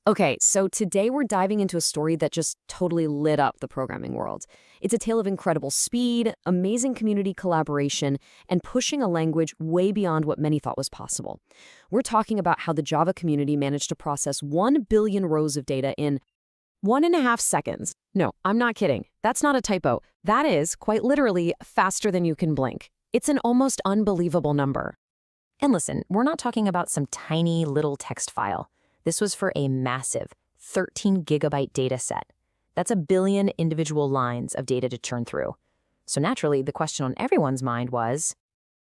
Okay, so today we're diving into a story that just totally lit up the programming world. It's a tale of incredible speed, amazing community collaboration, and pushing a language way beyond what many thought was possible. We're talking about how the Java community managed to process 1 billion rows of data in 1.5 seconds. No, I'm not kidding. That's not a typo. That is, quite literally, faster than you can blink. It's an almost unbelievable number. And listen, we're not talking about some tiny little text file. This was for a massive 13 gigabyte data set. That's a billion individual lines of data to churn through. So naturally, the question on everyone's mind was,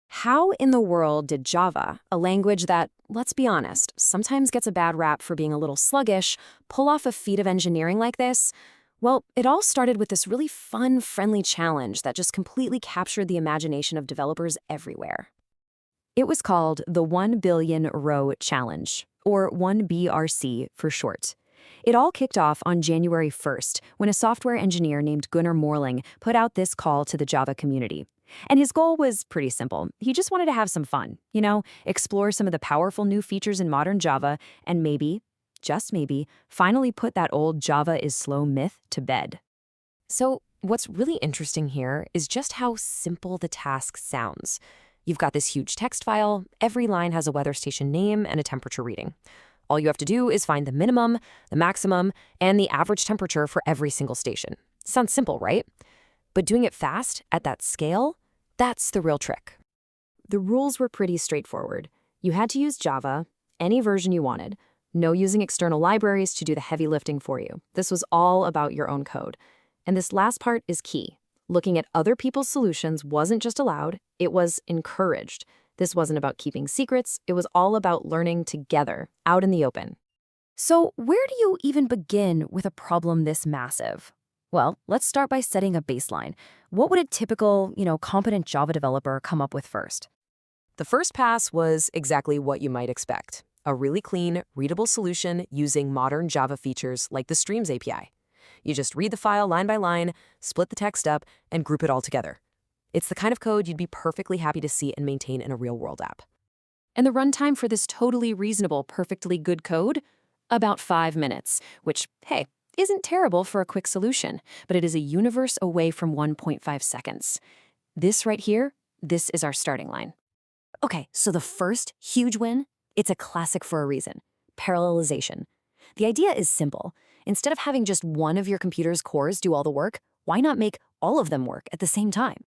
How in the world did Java, a language that, let's be honest, sometimes gets a bad rap for being a little sluggish, pull off a feat of engineering like this? Well, it all started with this really fun, friendly challenge that just completely captured the imagination of developers everywhere. It was called the 1 billion row challenge, or 1BRC for short. It all kicked off on January 1st when a software engineer named Gunnar Morling put out this call to the Java community. And his goal was pretty simple. He just wanted to have some fun, explore some of the powerful new features in modern Java, and maybe, just maybe, finally put that old Java is slow myth to bed. so what's really interesting here is just how simple the task sounds. You've got this huge text file, every line has a weather station name and a temperature reading. All you have to do is find the minimum, the maximum, and the average temperature for every single station. Sounds simple, right? But doing it fast, at that scale, that's the real trick. The rules were pretty straightforward. You had to use Java, any version you wanted, no using external libraries to do the heavy lifting for you. This was all about your own code. And this last part is key. Looking at other people's solutions wasn't just allowed, it was encouraged. This wasn't about keeping secrets, it was all about learning together, out in the open. So where do you even begin with a problem this massive? Well, let's start by setting a baseline. What would a typical, competent Java developer come up with first? The first pass was exactly what you might expect. A really clean, readable solution using modern Java features like the Streams API. You just read the file line by line, split the text up, and group it all together. It's the kind of code you'd be perfectly happy to see and maintain in a real-world app. And the runtime for this totally reasonable, perfectly good code? About 5 minutes, which, hey, isn't terrible for a quick solution, but it is a universe away from 1.5 seconds. This right here, this is our starting line. Okay, so the first huge win, it's a classic for a reason: parallelization. The idea is simple. Instead of having just one of your computer's cores do all the work, why not make all of them work at the same time?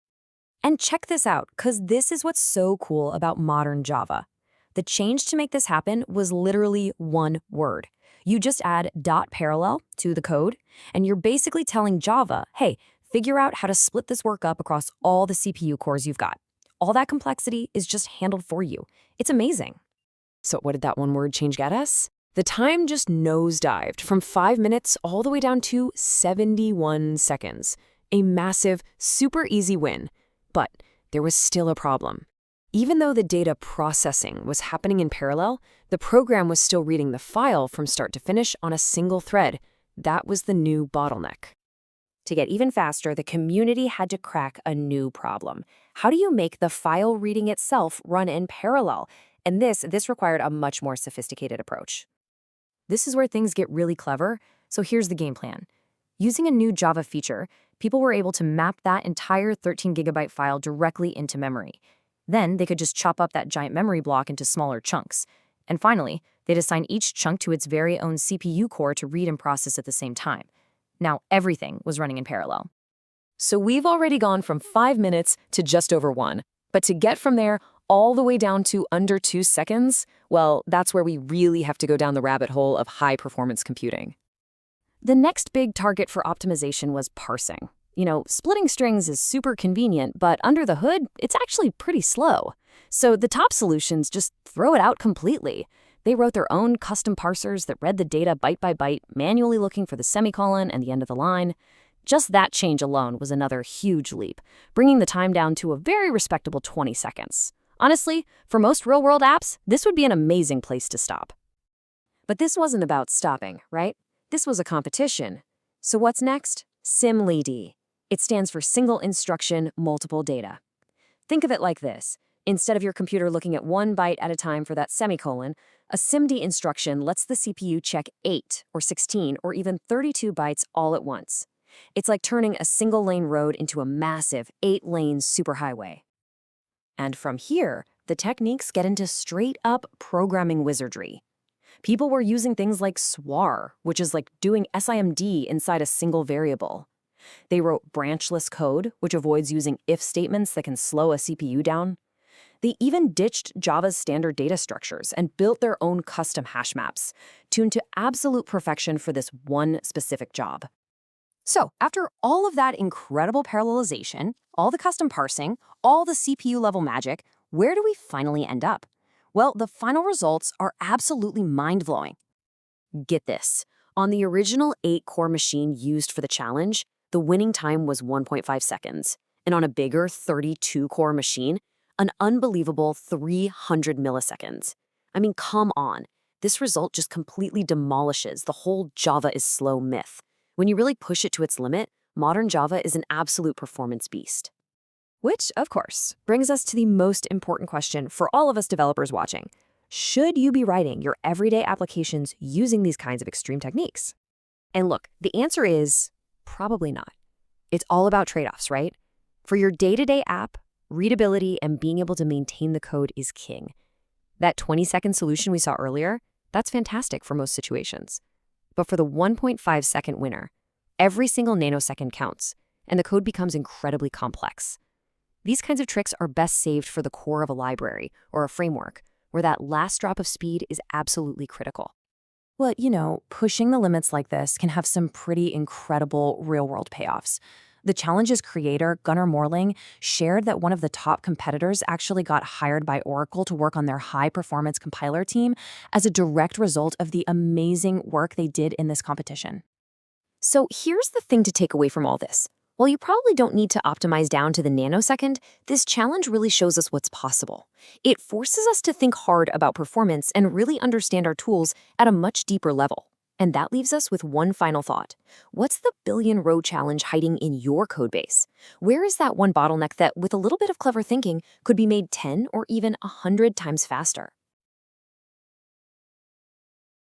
And check this out, because this is what's so cool about modern Java. The change to make this happen was literally one word. You just add .parallel to the code, and you're basically telling Java, hey, figure out how to split this work up across all the CPU cores you've got. All that complexity is just handled for you. It's amazing. So what did that one word change get us? The time just nosedived from 5 minutes all the way down to 71 seconds. A massive, super easy win. But there was still a problem. Even though the data processing was happening in parallel, the program was still reading the file from start to finish on a single thread. That was the new bottleneck. To get even faster, the community had to crack a new problem. How do you make the file reading itself run in parallel? And this required a much more sophisticated approach. This is where things get really clever, so here's the game plan. Using a new Java feature, people were able to map that entire 13 gigabyte file directly into memory. Then they could just chop up that giant memory block into smaller chunks. And finally, they'd assign each chunk to its very own CPU core to read and process at the same time. Now everything was running in parallel. So we've already gone from 5 minutes to just over 1. But to get from there all the way down to under 2 seconds, well, that's where we really have to go down the rabbit hole of high-performance computing. The next big target for optimization was parsing. Splitting strings is super convenient, but under the hood, it's actually pretty slow. So the top solutions just throw it out completely. They wrote their own custom parsers that read the data byte by byte, manually looking for the semicolon and the end of the line. Just that change alone was another huge leap, bringing the time down to a very respectable 20 seconds. Honestly, for most real-world apps, this would be an amazing place to stop. But this wasn't about stopping, right? This was a competition. So what's next? SIMLD. It stands for Single Instruction Multiple Data. Think of it like this. Instead of your computer looking at 1 byte at a time for that semicolon, A SIMD instruction lets the CPU check 8 or 16 or even 32 bytes all at once. It's like turning a single-lane road into a massive 8-lane superhighway. And from here, the techniques get into straight-up programming wizardry. People were using things like swar, which is like doing SIMD inside a single variable. They wrote branchless code, which avoids using if statements that can slow a CPU down. They even ditched Java's standard data structures and built their own custom hash maps, tuned to absolute perfection for this one specific job. So, after all of that incredible parallelization, all the custom parsing, all the CPU-level magic, where do we finally end up? Well, the final results are absolutely mind-blowing. Get this. On the original 8-core machine used for the challenge, the winning time was 1.5 seconds. And on a bigger 32-core machine, an unbelievable 300 milliseconds. I mean, come on. This result just completely demolishes the whole Java is slow myth. When you really push it to its limit, modern Java is an absolute performance beast. Which, of course, brings us to the most important question for all of us developers watching. Should you be writing your everyday applications using these kinds of extreme techniques? And look, the answer is probably not. It's all about trade-offs, right? For your day-to-day app, readability and being able to maintain the code is king. That 20-second solution we saw earlier, that's fantastic for most situations. But for the 1.5-second winner, every single nanosecond counts, and the code becomes incredibly complex. These kinds of tricks are best saved for the core of a library or a framework, where that last drop of speed is absolutely critical. Well, pushing the limits like this can have some pretty incredible real-world payoffs. The challenge's creator, Gunnar Morling, shared that one of the top competitors actually got hired by Oracle to work on their high-performance compiler team as a direct result of the amazing work they did in this competition. So here's the thing to take away from all this. While you probably don't need to optimize down to the nanosecond, this challenge really shows us what's possible. It forces us to think hard about performance and really understand our tools at a much deeper level. And that leaves us with one final thought. What's the billion-row challenge hiding in your codebase? Where is that one bottleneck that, with a little bit of clever thinking, could be made 10 or even 100 times faster?